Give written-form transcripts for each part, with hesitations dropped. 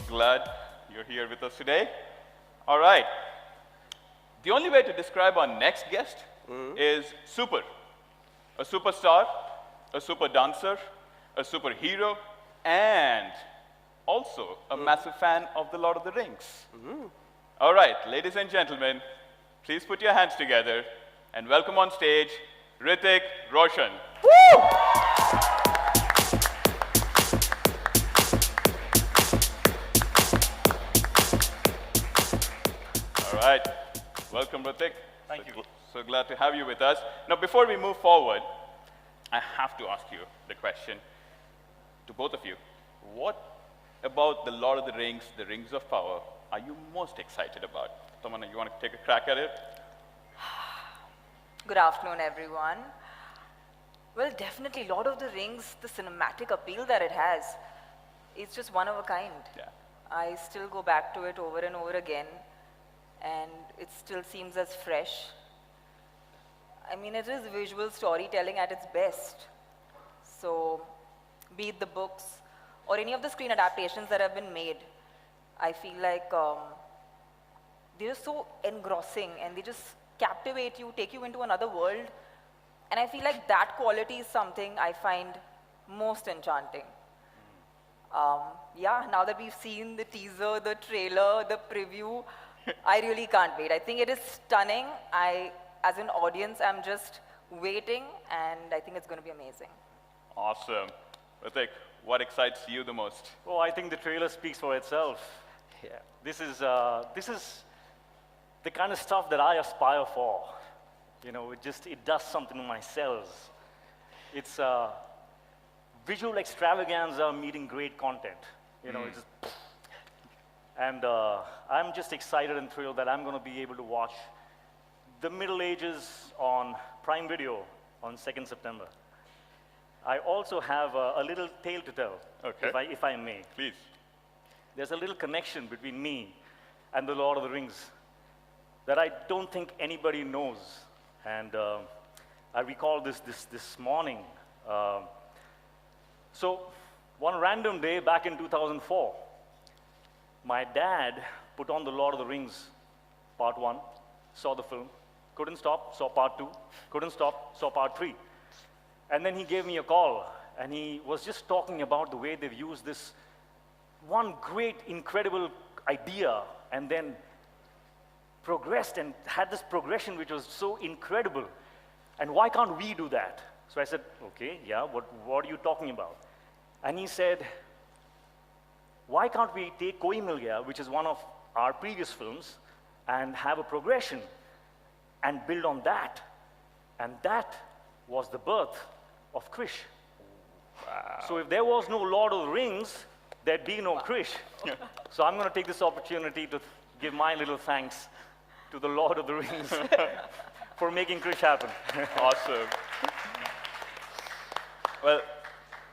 glad you're here with us today. All right. The only way to describe our next guest is super. A superstar, a super dancer, a superhero, and also a massive fan of the Lord of the Rings. All right, ladies and gentlemen, please put your hands together and welcome on stage Hrithik, Roshan. Woo! All right, welcome Hrithik. Thank you. So glad to have you with us. Now, before we move forward, I have to ask you the question to both of you. What about the Lord of the Rings, the Rings of Power, are you most excited about? Tamannaah, you want to take a crack at it? Good afternoon, everyone. Well, definitely, Lord of the Rings, the cinematic appeal that it has, it's just one of a kind. Yeah. I still go back to it over and over again, and it still seems as fresh. I mean, it is visual storytelling at its best. So, be it the books or any of the screen adaptations that have been made, I feel like they're so engrossing and they just captivate you, take you into another world. And I feel like that quality is something I find most enchanting. Yeah, now that we've seen the teaser, the trailer, the preview, I really can't wait. I think it is stunning. As an audience, I'm just waiting, and I think it's going to be amazing. Awesome. Hrithik, what excites you the most? Oh, I think the trailer speaks for itself. Yeah. This is the kind of stuff that I aspire for. You know, it does something to my cells. It's visual extravaganza meeting great content. You know, and I'm just excited and thrilled that I'm going to be able to watch the Middle Ages on Prime Video on 2nd September. I also have a little tale to tell, if I may. Please. There's a little connection between me and the Lord of the Rings that I don't think anybody knows. And I recall this morning. So one random day back in 2004, my dad put on the Lord of the Rings Part 1, saw the film, couldn't stop, saw Part 2, couldn't stop, saw Part 3. And then he gave me a call, and he was just talking about the way they've used this one great, incredible idea, and then progressed and had this progression which was so incredible. And why can't we do that? So I said, okay, yeah, what are you talking about? And he said, why can't we take Koi Mil Gaya, which is one of our previous films, and have a progression and build on that? And that was the birth of Krish. Wow. So if there was no Lord of the Rings, there'd be no Krish. So I'm going to take this opportunity to give my little thanks to the Lord of the Rings for making Krish happen. Awesome. Well,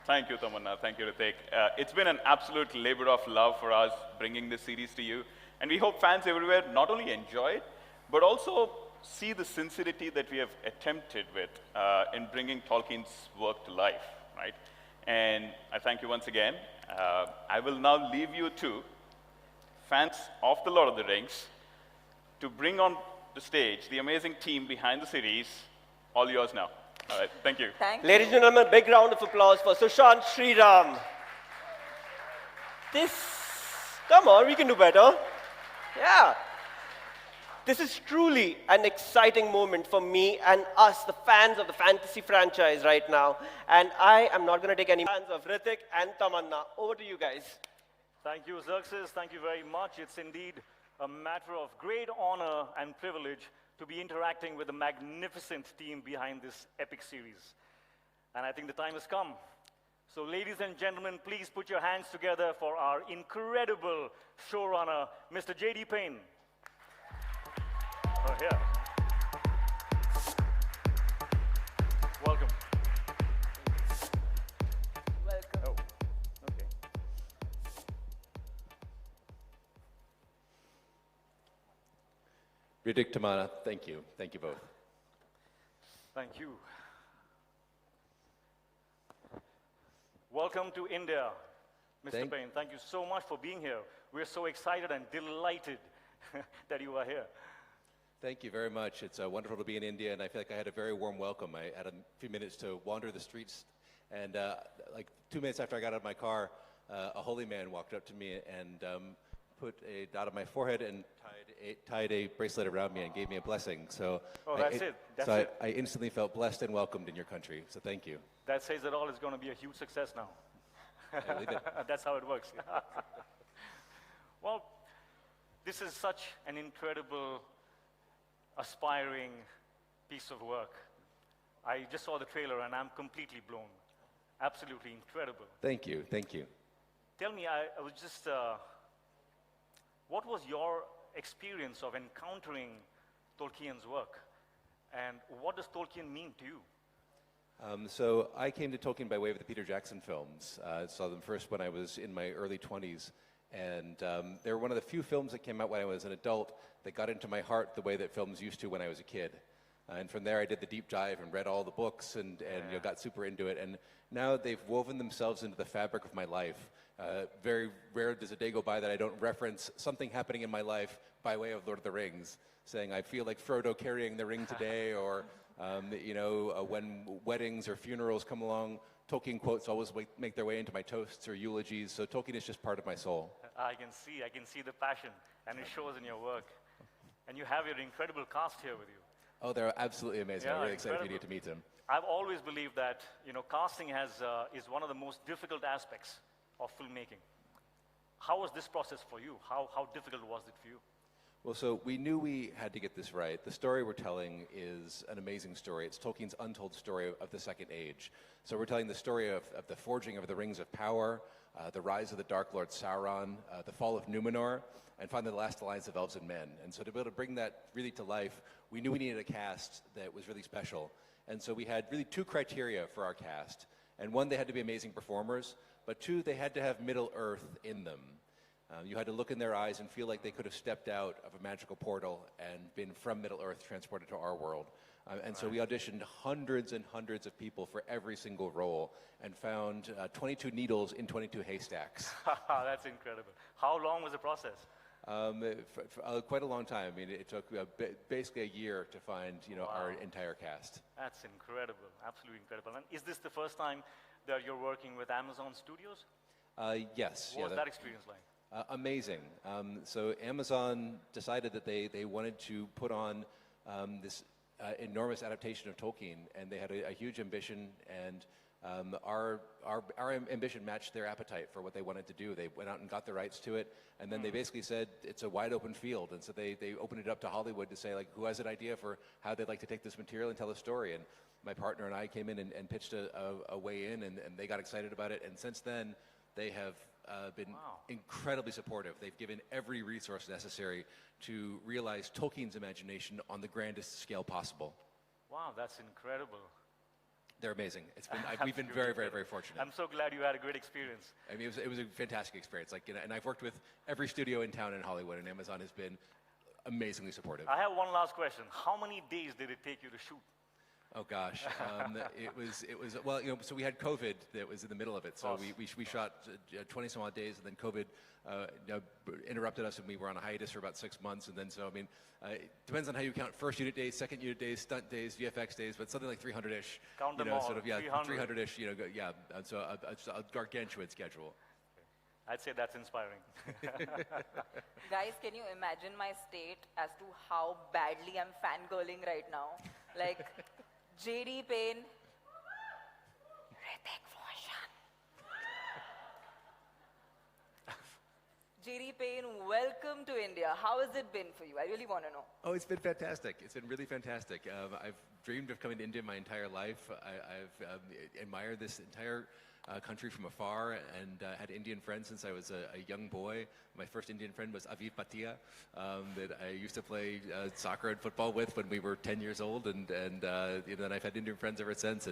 thank you, Tamannaah. Thank you, Hrithik. It's been an absolute labor of love for us bringing this series to you. And we hope fans everywhere not only enjoy it, but also see the sincerity that we have attempted with in bringing Tolkien's work to life, right? And I thank you once again. I will now leave you to fans of the Lord of the Rings to bring on the stage the amazing team behind the series. All yours now. All right, thank you. Thank you. Ladies and gentlemen, big round of applause for Sushant Sriram. Come on, we can do better. Yeah. This is truly an exciting moment for me and us, the fans of the fantasy franchise right now. And I am not going to take any fans of Hrithik and Tamannaah. Over to you guys. Thank you, Xerxes. Thank you very much. It's indeed a matter of great honor and privilege to be interacting with the magnificent team behind this epic series. And I think the time has come. So ladies and gentlemen, please put your hands together for our incredible showrunner, Mr. J.D. Payne. Oh, here. Welcome. Welcome. Oh, okay. Hrithik, Tamannaah, thank you. Thank you both. Thank you. Welcome to India, Mr. Payne, thank you so much for being here. We're so excited and delighted that you are here. Thank you very much. It's wonderful to be in India, and I feel like I had a very warm welcome. I had a few minutes to wander the streets, and like 2 minutes after I got out of my car, a holy man walked up to me and put a dot on my forehead and tied a bracelet around me and gave me a blessing. So that's it. That's so it. I instantly felt blessed and welcomed in your country. So thank you. That says it all. It's going to be a huge success now. I believe it. That's how it works. Well, this is such an incredible, aspiring piece of work. I just saw the trailer and I'm completely blown. Absolutely incredible. Thank you. Thank you. Tell me, I was just, what was your experience of encountering Tolkien's work? And what does Tolkien mean to you? So I came to Tolkien by way of the Peter Jackson films. I saw them first when I was in my early 20s. And they were one of the few films that came out when I was an adult that got into my heart the way that films used to when I was a kid. And from there, I did the deep dive and read all the books and you know, got super into it. And now they've woven themselves into the fabric of my life. Very rare does a day go by that I don't reference something happening in my life by way of Lord of the Rings, saying I feel like Frodo carrying the ring today, or you know, when weddings or funerals come along, Tolkien quotes always make their way into my toasts or eulogies. So Tolkien is just part of my soul. I can see the passion, and it shows in your work. And you have your incredible cast here with you. Oh, they're absolutely amazing. I'm really excited for you to get to meet them. I've always believed that, you know, casting is one of the most difficult aspects of filmmaking. How was this process for you? How difficult was it for you? Well, so we knew we had to get this right. The story we're telling is an amazing story. It's Tolkien's untold story of the Second Age. So we're telling the story of the forging of the Rings of Power, the rise of the Dark Lord Sauron, the fall of Numenor, and finally the last alliance of elves and men. And so to be able to bring that really to life, we knew we needed a cast that was really special. And so we had really two criteria for our cast. And one, they had to be amazing performers, but two, they had to have Middle-earth in them. You had to look in their eyes and feel like they could have stepped out of a magical portal and been from Middle-earth transported to our world. And so we auditioned hundreds and hundreds of people for every single role and found 22 needles in 22 haystacks. That's incredible. How long was the process? For quite a long time. I mean, it took basically a year to find, you know, our entire cast. That's incredible, absolutely incredible. And is this the first time that you're working with Amazon Studios? Yes. What was that experience like? Amazing. So Amazon decided that they wanted to put on this enormous adaptation of Tolkien, and they had a huge ambition, and our ambition matched their appetite for what they wanted to do. They went out and got the rights to it, and then they basically said it's a wide open field, and so they opened it up to Hollywood to say, like, who has an idea for how they'd like to take this material and tell a story. And my partner and I came in and pitched a way in, and they got excited about it, and since then they have been incredibly supportive. They've given every resource necessary to realize Tolkien's imagination on the grandest scale possible. Wow, that's incredible. They're amazing. It's been we've been very, very, very fortunate. I'm so glad you had a great experience. I mean, it was a fantastic experience. Like, you know, and I've worked with every studio in town in Hollywood, and Amazon has been amazingly supportive. I have one last question. How many days did it take you to shoot? Oh gosh, it was well, you know, so we had COVID that was in the middle of it. So we shot 20 some odd days, and then COVID you know, interrupted us, and we were on a hiatus for about 6 months. And then so I mean, it depends on how you count: first unit days, second unit days, stunt days, VFX days, but something like 300-ish. Count them you know, all. sort of 300-ish. You know, yeah. And so a gargantuan schedule. I'd say that's inspiring. Guys, can you imagine my state as to how badly I'm fangirling right now? Like, J.D. Payne, Hrithik, Roshan. J.D. Payne, welcome to India. How has it been for you? I really want to know. Oh, it's been fantastic. It's been really fantastic. I've dreamed of coming to India my entire life. I've admired this entire country from afar, and had Indian friends since I was a young boy. My first Indian friend was Aviv Bhatia, that I used to play soccer and football with when we were 10 years old, and you know, then I've had Indian friends ever since,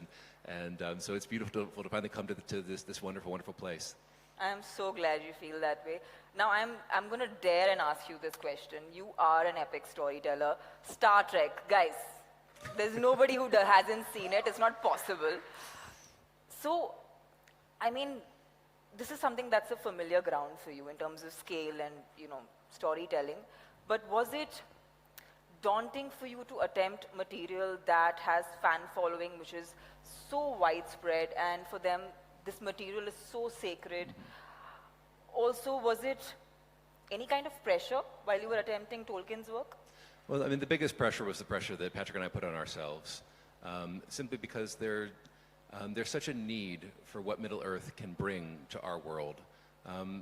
and so it's beautiful to finally come to this wonderful, wonderful place. I'm so glad you feel that way. Now, I'm going to dare and ask you this question. You are an epic storyteller. Star Trek, guys, there's nobody who hasn't seen it. It's not possible. So, I mean, this is something that's a familiar ground for you in terms of scale and, storytelling. But was it daunting for you to attempt material that has fan following, which is so widespread, and for them, this material is so sacred? Also, was it any kind of pressure while you were attempting Tolkien's work? Well, I mean, the biggest pressure was the pressure that Patrick and I put on ourselves, simply because there's such a need for what Middle-earth can bring to our world.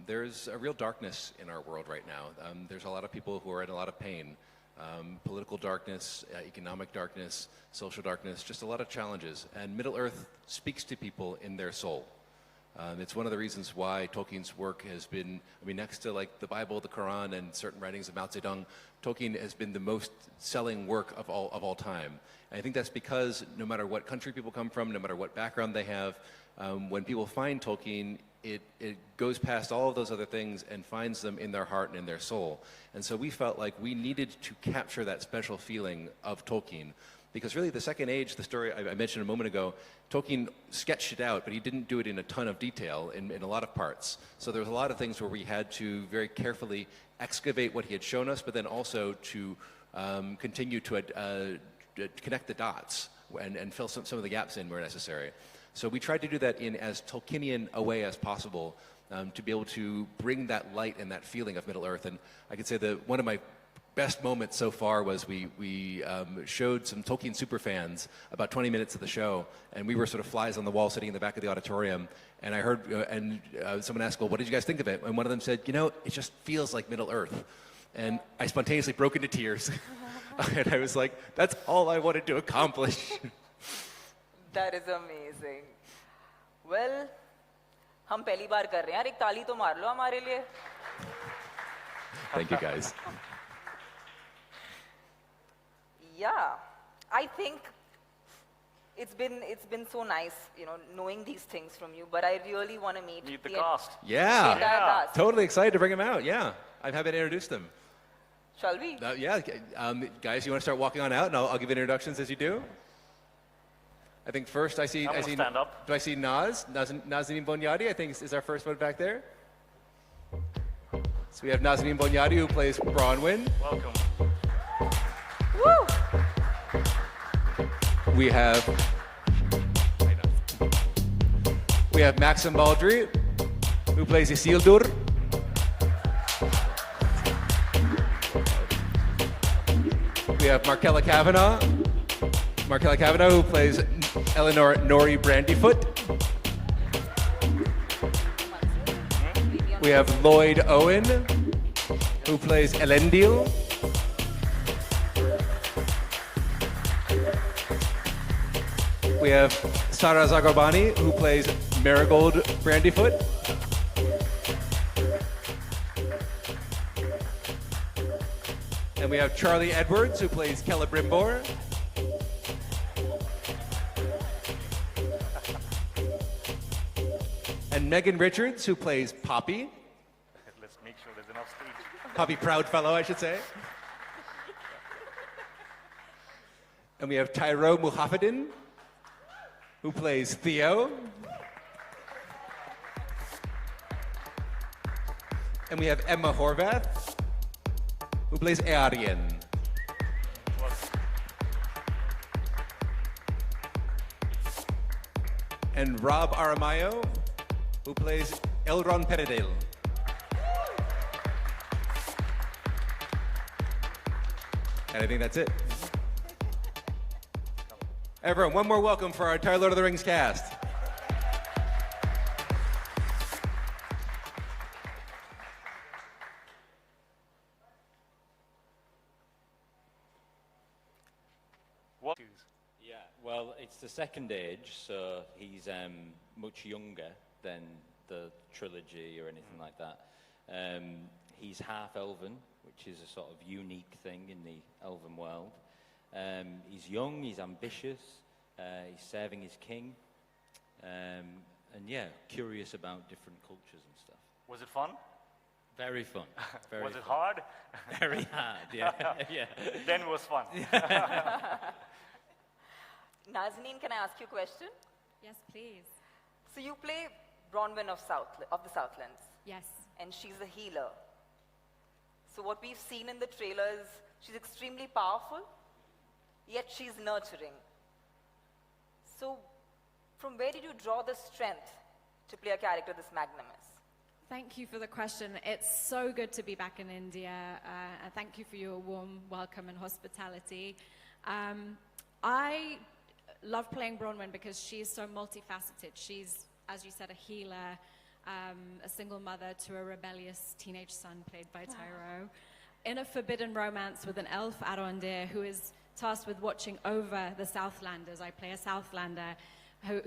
There's a real darkness in our world right now. There's a lot of people who are in a lot of pain. Political darkness, economic darkness, social darkness, just a lot of challenges. And Middle-earth speaks to people in their soul. It's one of the reasons why Tolkien's work has been, next to like the Bible, the Quran, and certain writings of Mao Zedong, Tolkien has been the most selling work of all time. And I think that's because no matter what country people come from, no matter what background they have, when people find Tolkien, it goes past all of those other things and finds them in their heart and in their soul. And so we felt like we needed to capture that special feeling of Tolkien. Because really the Second Age, the story I mentioned a moment ago, Tolkien sketched it out, but he didn't do it in a ton of detail in a lot of parts. So there was a lot of things where we had to very carefully excavate what he had shown us, but then also to continue to connect the dots and fill some of the gaps in where necessary. So we tried to do that in as Tolkienian a way as possible to be able to bring that light and that feeling of Middle-earth. And I could say that one of my best moments so far was we showed some Tolkien superfans about 20 minutes of the show, and we were sort of flies on the wall sitting in the back of the auditorium, and I heard someone asked, well, what did you guys think of it? And one of them said, it just feels like Middle-earth. And I spontaneously broke into tears. And I was like, that's all I wanted to accomplish. That is amazing. Well, हम पहली बार कर रहे हैं यार, एक ताली तो मार लो हमारे लिए. Thank you, guys. Yeah, I think it's been so nice, knowing these things from you. But I really want to meet the cast. the entire cast. Totally excited to bring them out. Yeah, I'm happy to introduce them. Shall we? Yeah, guys, you want to start walking on out, and I'll give introductions as you do. I think first I see. Stand up. Do I see Nazanin Bonyadi? I think is our first one back there. So we have Nazanin Bonyadi, who plays Bronwyn. Welcome. Woo! We have Maxim Baldry, who plays Isildur. We have Markella Kavanagh, who plays Eleanor Nori Brandyfoot. We have Lloyd Owen, who plays Elendil. We have Sara Zagarbani, who plays Marigold Brandyfoot. And we have Charlie Edwards, who plays Celebrimbor. And Megan Richards, who plays Poppy. Let's make sure there's enough stage. Poppy Proudfellow, I should say. And we have Tyro Muhaffedin, who plays Theo. And we have Emma Horvath, who plays Earien. And Rob Aramayo, who plays Elrond Penedale. And I think that's it. Everyone, one more welcome for our entire Lord of the Rings cast. What? Yeah, well, it's the Second Age, so he's much younger than the trilogy or anything like that. He's half elven, which is a sort of unique thing in the elven world. He's young, he's ambitious, he's serving his king, and yeah, curious about different cultures and stuff. Was it fun? Very fun. Very Was it fun. hard? Very hard, yeah. Yeah. Then it was fun. Nazanin, can I ask you a question? Yes, please. So you play Bronwyn of the Southlands, Yes. and she's a healer. So what we've seen in the trailer is she's extremely powerful, yet she's nurturing. So from where did you draw the strength to play a character this magnanimous? Thank you for the question. It's so good to be back in India, and thank you for your warm welcome and hospitality. I love playing Bronwyn because she's so multifaceted. She's, as you said, a healer, a single mother to a rebellious teenage son played by Tyro, in a forbidden romance with an elf Arondir who is tasked with watching over the Southlanders. I play a Southlander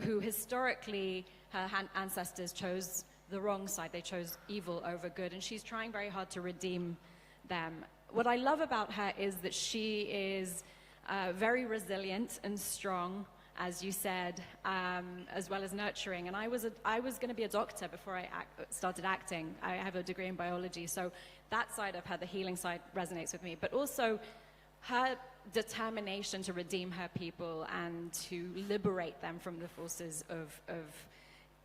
who historically, her ancestors chose the wrong side. They chose evil over good, and she's trying very hard to redeem them. What I love about her is that she is very resilient and strong, as you said, as well as nurturing. And I was going to be a doctor before I started acting. I have a degree in biology, so that side of her, the healing side, resonates with me. But also her determination to redeem her people and to liberate them from the forces of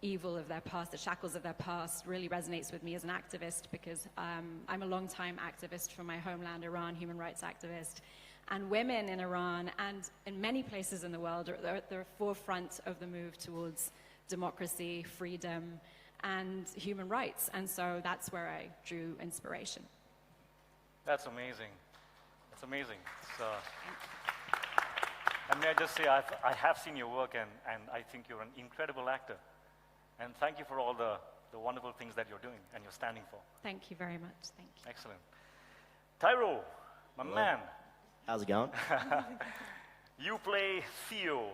evil of their past, the shackles of their past, really resonates with me as an activist, because I'm a long-time activist for my homeland, Iran, human rights activist. And women in Iran and in many places in the world are at the forefront of the move towards democracy, freedom, and human rights. And so that's where I drew inspiration. That's amazing. That's amazing. And may I just say, I have seen your work, and I think you're an incredible actor. And thank you for all the wonderful things that you're doing and you're standing for. Thank you very much. Thank you. Excellent. Tyro, my man. How's it going? You play Theo,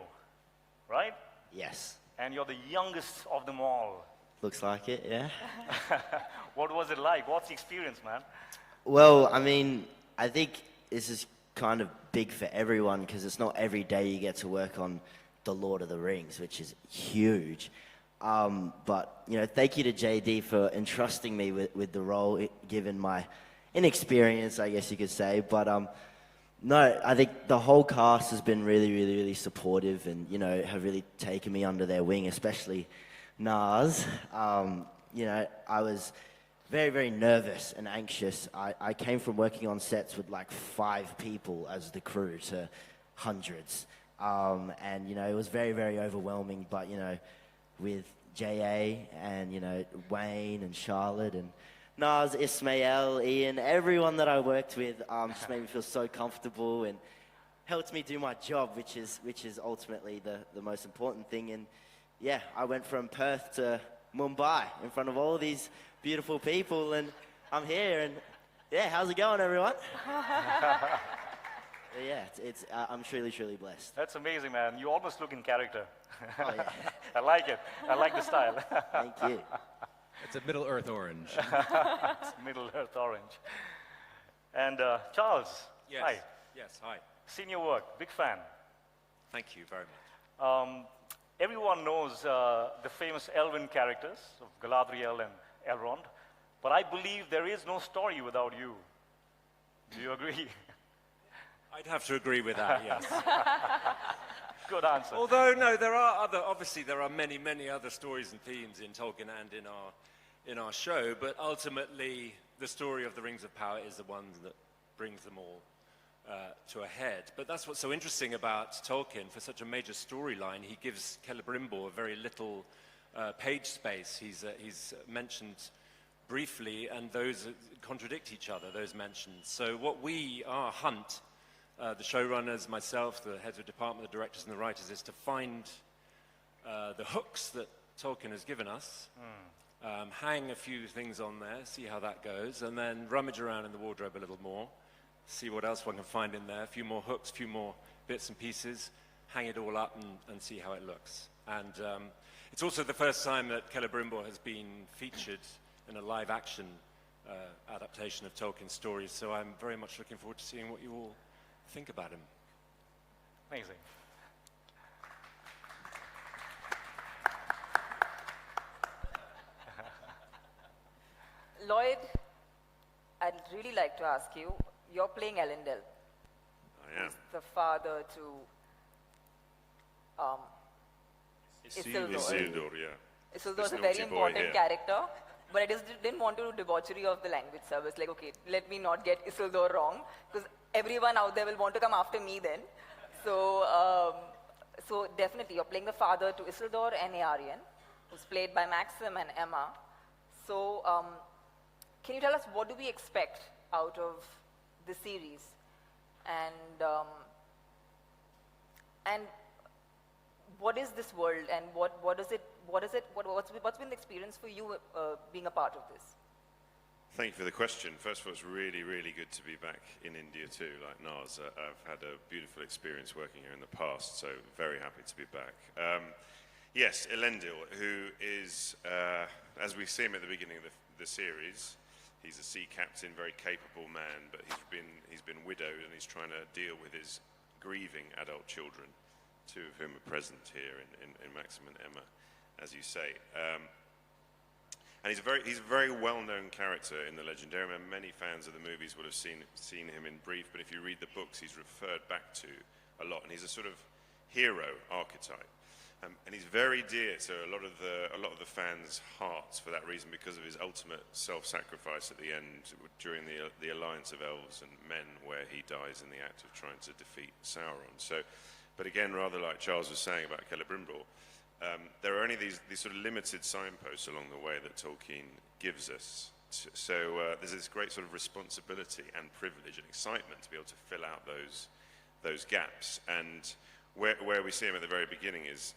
right? Yes. And you're the youngest of them all. Looks like it, yeah. What was it like? What's the experience, man? Well, I mean, I think this is kind of big for everyone because it's not every day you get to work on The Lord of the Rings, which is huge. But, you know, thank you to JD for entrusting me with the role, given my inexperience, I guess you could say. But, no, I think the whole cast has been really, really, really supportive and, you know, have really taken me under their wing, especially Naz. You know, I was very, very nervous and anxious. I came from working on sets with like 5 people as the crew to hundreds. And, you know, it was very, very overwhelming. But, you know, with J.A. and, you know, Wayne and Charlotte and Naz, Ismail, Ian, everyone that I worked with just made me feel so comfortable and helped me do my job, which is ultimately the most important thing. And yeah, I went from Perth to Mumbai in front of all these beautiful people, and I'm here. And yeah, how's it going, everyone? Yeah, I'm truly, truly blessed. That's amazing, man. You almost look in character. Oh, yeah. I like it. I like the style. Thank you. It's a Middle Earth orange. It's Middle Earth orange. And Charles, Yes. hi. Yes, hi. Seen your work, big fan. Thank you very much. Everyone knows the famous Elven characters of Galadriel and Elrond, but I believe there is no story without you. Do you agree? I'd have to agree with that, yes. Good answer. Although, no, there are many, many other stories and themes in Tolkien and in our show, but ultimately the story of the Rings of Power is the one that brings them all to a head. But that's what's so interesting about Tolkien. For such a major storyline, he gives Celebrimbor very little page space. He's mentioned briefly, and those contradict each other, those mentions. So what our hunt, the showrunners, myself, the heads of department, the directors and the writers, is to find the hooks that Tolkien has given us, hang a few things on there, see how that goes, and then rummage around in the wardrobe a little more, see what else one can find in there, a few more hooks, a few more bits and pieces, hang it all up and see how it looks. And it's also the first time that Celebrimbor has been featured in a live-action adaptation of Tolkien's stories, so I'm very much looking forward to seeing what you all think about him. Amazing. Lloyd, I'd really like to ask you, you're playing Elendil. I am. He's the father to Isildur. Isildur, yeah. Isildur's a naughty very boy important here. character, but I just didn't want to do debauchery of the language. So I was like, okay, let me not get Isildur wrong, because everyone out there will want to come after me then. So definitely, you're playing the father to Isildur and Eärien, who's played by Maxim and Emma. So can you tell us what do we expect out of the series? And what is this world, and what's been the experience for you being a part of this? Thank you for the question. First of all, it's really, really good to be back in India too, like Naz. I've had a beautiful experience working here in the past, so very happy to be back. Yes, Elendil, who is, as we see him at the beginning of the series, he's a sea captain, very capable man, but he's been widowed and he's trying to deal with his grieving adult children, two of whom are present here in Maxim and Emma, as you say. And he's a very well-known character in the Legendarium, and many fans of the movies would have seen him in brief, but if you read the books, he's referred back to a lot, and he's a sort of hero archetype. And he's very dear to a lot of the fans' hearts for that reason, because of his ultimate self-sacrifice at the end during the alliance of elves and men, where he dies in the act of trying to defeat Sauron. So, but again, rather like Charles was saying about Celebrimbor, there are only these sort of limited signposts along the way that Tolkien gives us. So there's this great sort of responsibility and privilege and excitement to be able to fill out those gaps. And where we see him at the very beginning is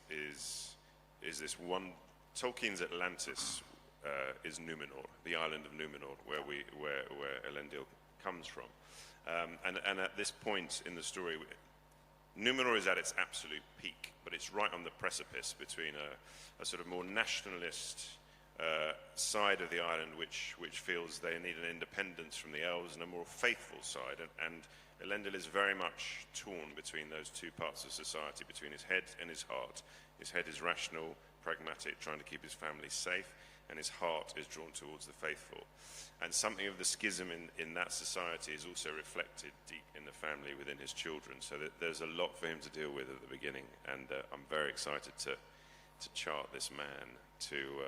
this one. Tolkien's Atlantis is Numenor, the island of Numenor, where Elendil comes from. And at this point in the story, Numenor is at its absolute peak, but it's right on the precipice between a sort of more nationalist side of the island, which feels they need an independence from the elves, and a more faithful side. And Elendil is very much torn between those two parts of society, between his head and his heart. His head is rational, pragmatic, trying to keep his family safe, and his heart is drawn towards the faithful. And something of the schism in that society is also reflected deep in the family within his children. So that there's a lot for him to deal with at the beginning, and I'm very excited to chart this man through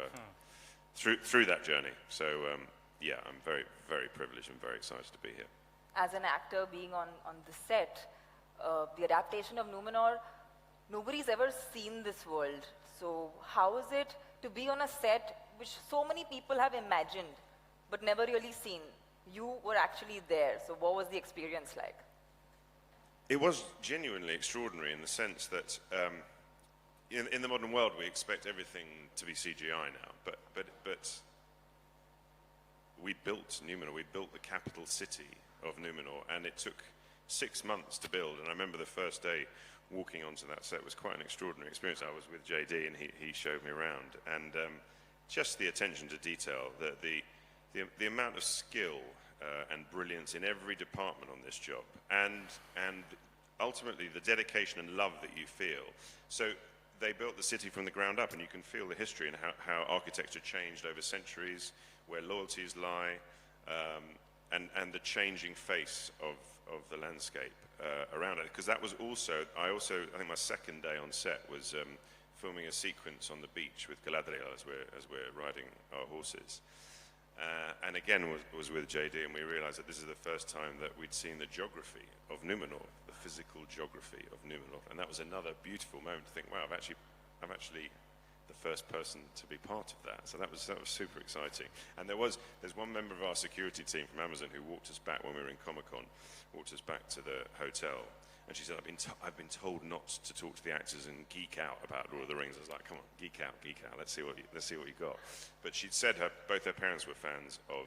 that journey. So yeah, I'm very, very privileged and very excited to be here. As an actor being on the set, the adaptation of Numenor, nobody's ever seen this world. So how is it to be on a set which so many people have imagined but never really seen? You were actually there, so what was the experience like? It was genuinely extraordinary in the sense that in the modern world we expect everything to be CGI now, but we built Numenor, we built the capital city of Numenor, and it took 6 months to build. And I remember the first day walking onto that set was quite an extraordinary experience. I was with JD and he showed me around, and just the attention to detail, the amount of skill and brilliance in every department on this job, and ultimately the dedication and love that you feel. So they built the city from the ground up, and you can feel the history and how architecture changed over centuries, where loyalties lie, and the changing face of the landscape around it. Because that was also, I think my second day on set was filming a sequence on the beach with Galadriel as we're riding our horses. And again was with JD, and we realized that this is the first time that we'd seen the geography of Numenor, the physical geography of Numenor. And that was another beautiful moment to think, wow, I'm actually the first person to be part of that. So that was super exciting. And there's one member of our security team from Amazon who walked us back when we were in Comic-Con, walked us back to the hotel. And she said, I've been told not to talk to the actors and geek out about Lord of the Rings. I was like, come on, geek out. Let's see what you got. But she'd said both her parents were fans of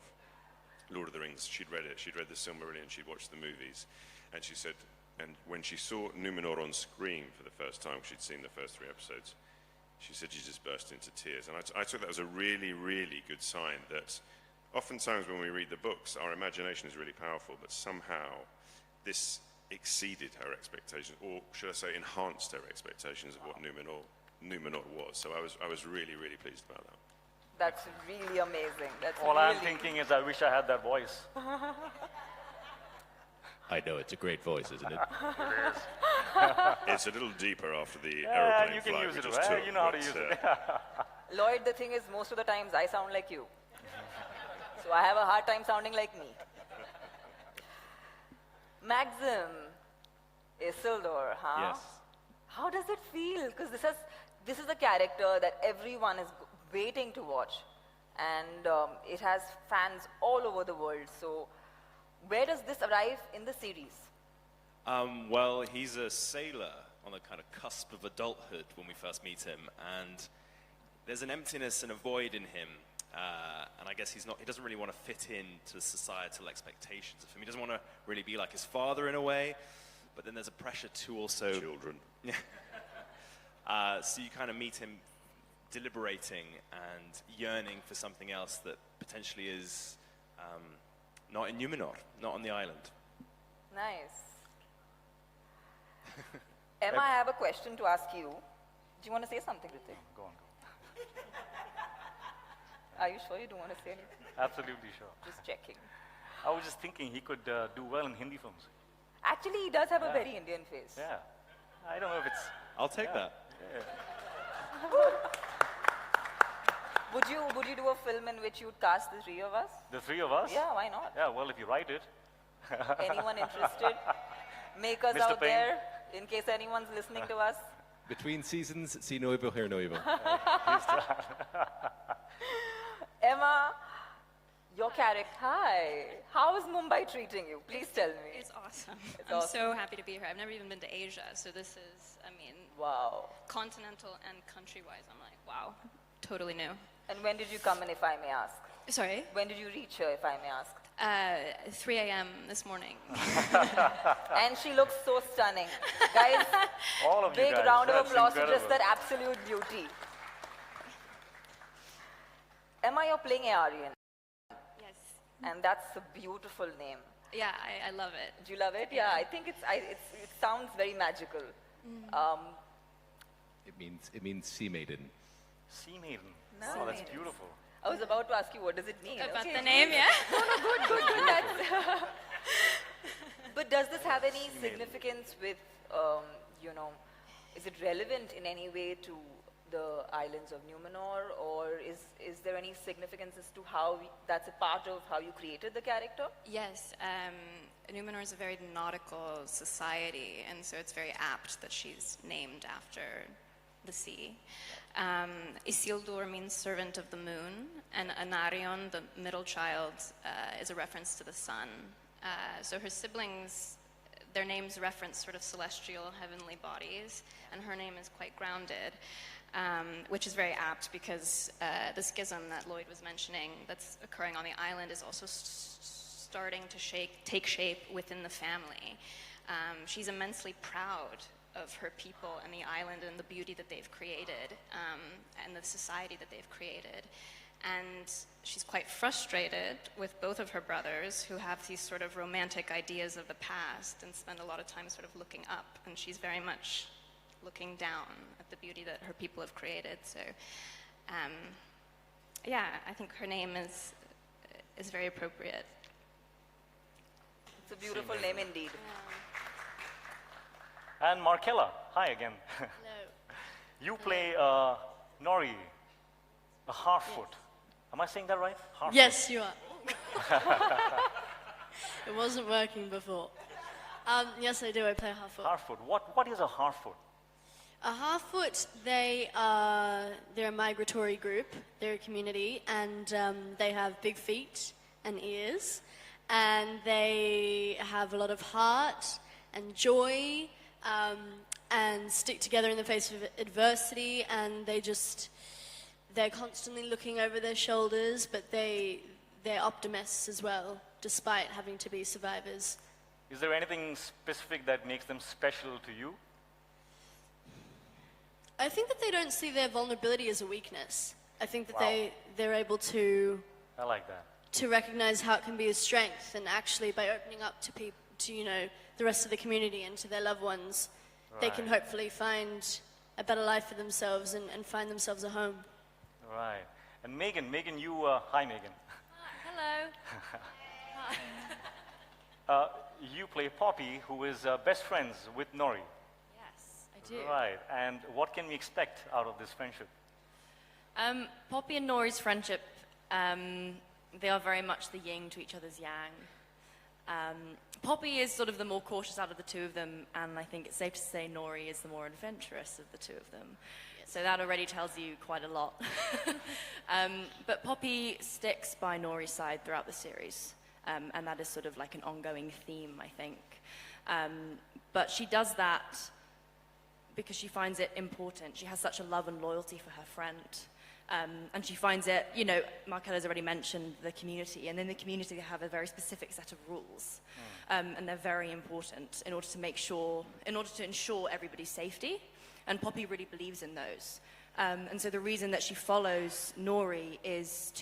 Lord of the Rings. She'd read it. She'd read the Silmarillion. She'd watched the movies. And she said, and when she saw Numenor on screen for the first time, she'd seen the first 3 episodes, she said she just burst into tears. And I took that as a really, really good sign that oftentimes when we read the books, our imagination is really powerful, but somehow this exceeded her expectations, or should I say enhanced her expectations of what Numenor was. So I was really, really pleased about that. That's really amazing. All I'm thinking is I wish I had that voice. I know, it's a great voice, isn't it? It is. It's a little deeper after the aeroplane you can flight use we it, just right? took, You know how to but, use it. Lloyd, the thing is, most of the times I sound like you. So I have a hard time sounding like me. Maxim, Isildur, huh? Yes. How does it feel? Because this is a character that everyone is waiting to watch. And it has fans all over the world. So where does this arrive in the series? Well, he's a sailor on the kind of cusp of adulthood when we first meet him, and there's an emptiness and a void in him, and I guess he doesn't really want to fit into societal expectations of him. He doesn't want to really be like his father in a way, but then there's a pressure to also... Children. So you kind of meet him deliberating and yearning for something else that potentially is not in Numenor, not on the island. Nice. Emma, I have a question to ask you. Do you want to say something, Hrithik? Go on. Are you sure you don't want to say anything? Absolutely sure. Just checking. I was just thinking he could do well in Hindi films. Actually, he does have a very Indian face. Yeah. I don't know if it's... I'll take that. Would you do a film in which you'd cast the three of us? The three of us? Yeah, why not? Yeah, well, if you write it. Anyone interested? Make us Mr. out Payne. there, in case anyone's listening to us. Between seasons, see no evil, hear no evil. Emma, your character, hi. How is Mumbai treating you? Please tell me. It's awesome. I'm so happy to be here. I've never even been to Asia, so this is, wow. Continental and country-wise, I'm like, wow, totally new. And when did you come in, if I may ask? Sorry? When did you reach here, if I may ask? 3 a.m. this morning. And she looks so stunning. Guys, All of you big guys, round of that's applause to incredible. just that absolute beauty. Emma, you're playing Aryan, Yes. and that's a beautiful name. Yeah, I love it. Do you love it? Yeah, I think it sounds very magical. It means sea maiden. Sea Maiden. Nice. Oh, that's beautiful. I was about to ask you, what does it mean? About Okay. the name, yeah? No, good. That's but does this have any significance with, is it relevant in any way to the Islands of Numenor, or is there any significance as to how that's a part of how you created the character? Yes, Numenor is a very nautical society, and so it's very apt that she's named after the sea. Isildur means servant of the moon, and Anarion, the middle child, is a reference to the sun. So her siblings, their names reference sort of celestial, heavenly bodies, and her name is quite grounded, which is very apt because the schism that Lloyd was mentioning that's occurring on the island is also starting to take shape within the family. She's immensely proud of her people and the island and the beauty that they've created, and the society that they've created. And she's quite frustrated with both of her brothers, who have these sort of romantic ideas of the past and spend a lot of time sort of looking up, and she's very much looking down at the beauty that her people have created. So, yeah, I think her name is very appropriate. It's a beautiful name indeed. And Markella, hi again. Hello. You play Nori, a Harfoot. Yes. Am I saying that right? Harfoot. Yes, you are. It wasn't working before. Yes, I do. I play Harfoot. Harfoot. What is a Harfoot? A Harfoot, they're a migratory group. They're a community, and they have big feet and ears, and they have a lot of heart and joy, and stick together in the face of adversity, and they're constantly looking over their shoulders, but they're optimists as well, despite having to be survivors. Is there anything specific that makes them special to you? I think that they don't see their vulnerability as a weakness. I think that Wow. they're able to I like that. recognize how it can be a strength, and actually by opening up to people, to the rest of the community and to their loved ones, they can Right. hopefully find a better life for themselves and find themselves a home. Right. And Megan, you, hi Megan. Hello. You play Poppy, who is best friends with Nori. Yes, I do. Right. And what can we expect out of this friendship? Poppy and Nori's friendship, they are very much the yin to each other's yang. Poppy is sort of the more cautious out of the two of them, and I think it's safe to say Nori is the more adventurous of the two of them. So that already tells you quite a lot. But Poppy sticks by Nori's side throughout the series, and that is sort of like an ongoing theme, I think. But she does that because she finds it important. She has such a love and loyalty for her friend. And she finds it, you know, Markella's already mentioned the community, and in the community they have a very specific set of rules. And they're very important in order to ensure everybody's safety. And Poppy really believes in those. And so the reason that she follows Nori is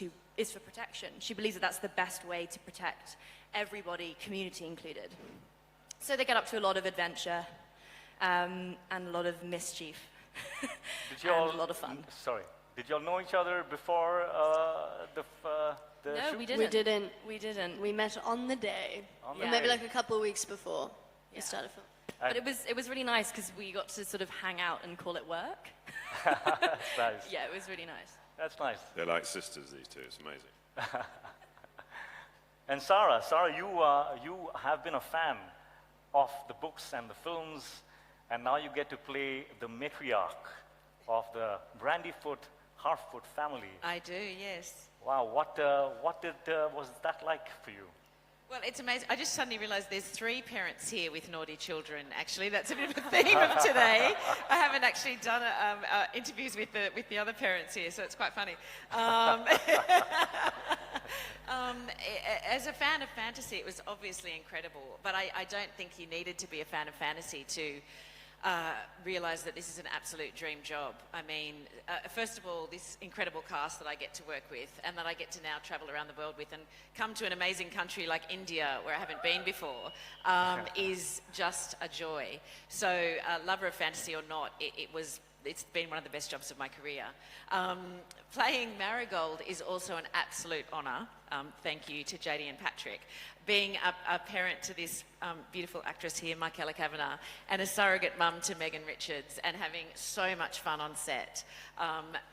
for protection. She believes that that's the best way to protect everybody, community included. So they get up to a lot of adventure and a lot of mischief and a lot of fun. Sorry. Did y'all know each other before the No, shoot? we didn't. We met on the day. On the Maybe day. like a couple of weeks before we started filming. But it was really nice because we got to sort of hang out and call it work. That's nice. Yeah, it was really nice. That's nice. They're like sisters, these two. It's amazing. And Sarah, you have been a fan of the books and the films, and now you get to play the matriarch of the Brandyfoot Harfoot family. I do, yes. Wow, what was that like for you? Well, it's amazing. I just suddenly realised there's 3 parents here with naughty children. Actually, that's a bit of a theme of today. I haven't actually done interviews with the other parents here, so it's quite funny. As a fan of fantasy, it was obviously incredible, but I don't think you needed to be a fan of fantasy to realise that this is an absolute dream job. I mean, first of all, this incredible cast that I get to work with and that I get to now travel around the world with and come to an amazing country like India, where I haven't been before, is just a joy. So, lover of fantasy or not, it's been one of the best jobs of my career. Playing Marigold is also an absolute honour. Thank you to JD and Patrick. Being a parent to this beautiful actress here, Markella Kavanagh, and a surrogate mum to Megan Richards, and having so much fun on set.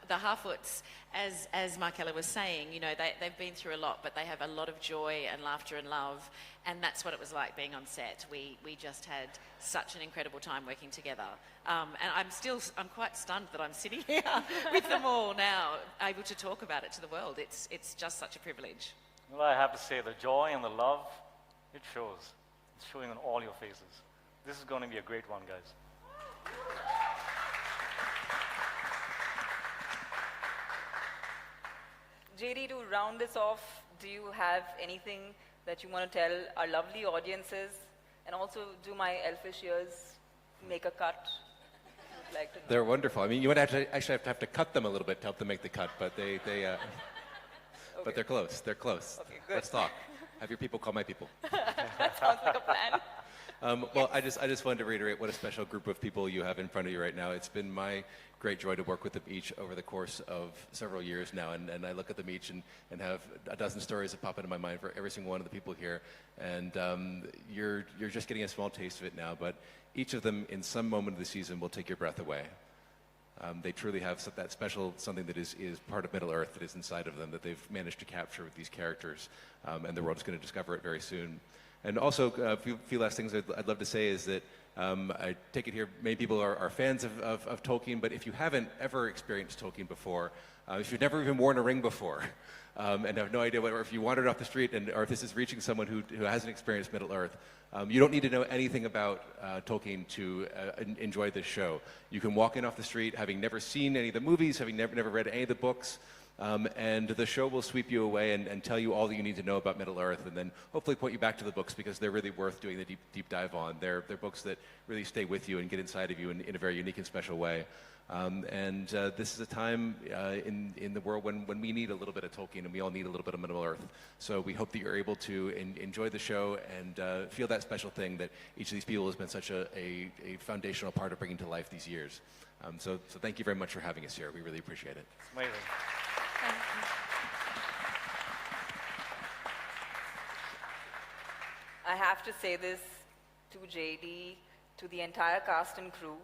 The Harfoots, as Markella was saying, you know, they've been through a lot, but they have a lot of joy and laughter and love, and that's what it was like being on set. We just had such an incredible time working together. And I'm quite stunned that I'm sitting here with them all now, able to talk about it to the world. It's just such a privilege. Well, I have to say, the joy and the love, it shows. It's showing on all your faces. This is going to be a great one, guys. JD, to round this off, do you have anything that you want to tell our lovely audiences? And also, do my elfish ears make a cut? I'd like to know. They're wonderful. I mean, you would actually have to cut them a little bit to help them make the cut, but but they're close. They're close. Okay, good. Let's talk. Have your people call my people. That sounds like a plan. Well, I just wanted to reiterate what a special group of people you have in front of you right now. It's been my great joy to work with them each over the course of several years now, and I look at them each and have a dozen stories that pop into my mind for every single one of the people here. And you're just getting a small taste of it now, but each of them in some moment of the season will take your breath away. They truly have that special something that is part of Middle-earth that is inside of them that they've managed to capture with these characters, and the world is going to discover it very soon. And also, a few last things I'd love to say is that I take it here, many people are fans of Tolkien, but if you haven't ever experienced Tolkien before, if you've never even worn a ring before, and have no idea or if you wandered off the street, or if this is reaching someone who hasn't experienced Middle-earth, you don't need to know anything about Tolkien to enjoy this show. You can walk in off the street having never seen any of the movies, having never read any of the books, and the show will sweep you away and tell you all that you need to know about Middle-earth, and then hopefully point you back to the books because they're really worth doing the deep dive on. They're books that really stay with you and get inside of you in a very unique and special way. This is a time in the world when we need a little bit of Tolkien and we all need a little bit of Middle-earth. So we hope that you're able to enjoy the show and feel that special thing that each of these people has been such a foundational part of bringing to life these years. So thank you very much for having us here. We really appreciate it. It's amazing. I have to say this to JD, to the entire cast and crew,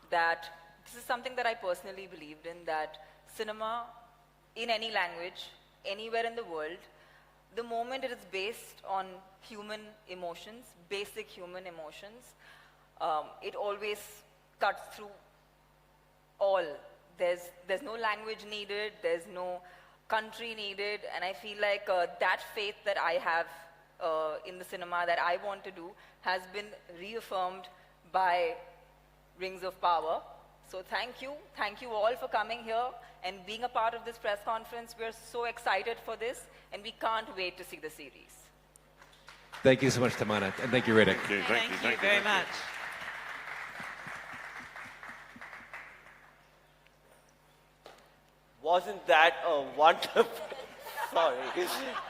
that this is something that I personally believed in, that cinema in any language, anywhere in the world, the moment it is based on human emotions, basic human emotions, it always cuts through all. There's no language needed, there's no country needed, and I feel like that faith that I have in the cinema that I want to do has been reaffirmed by Rings of Power. So thank you all for coming here and being a part of this press conference. We're so excited for this, and we can't wait to see the series. Thank you so much, Tamannaah, and thank you, Hrithik. Thank you very much. Wasn't that a wonderful... Sorry,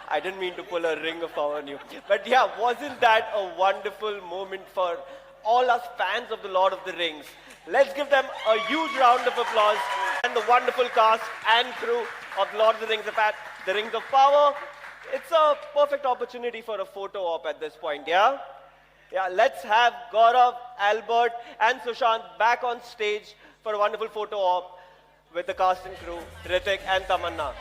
I didn't mean to pull a Ring of Power on you. But yeah, wasn't that a wonderful moment for all us fans of the Lord of the Rings? Let's give them a huge round of applause and the wonderful cast and crew of Lord of the Rings, the Rings of Power. It's a perfect opportunity for a photo op at this point, yeah? Yeah, let's have Gaurav, Albert, and Sushant back on stage for a wonderful photo op with the cast and crew, Hrithik and Tamannaah.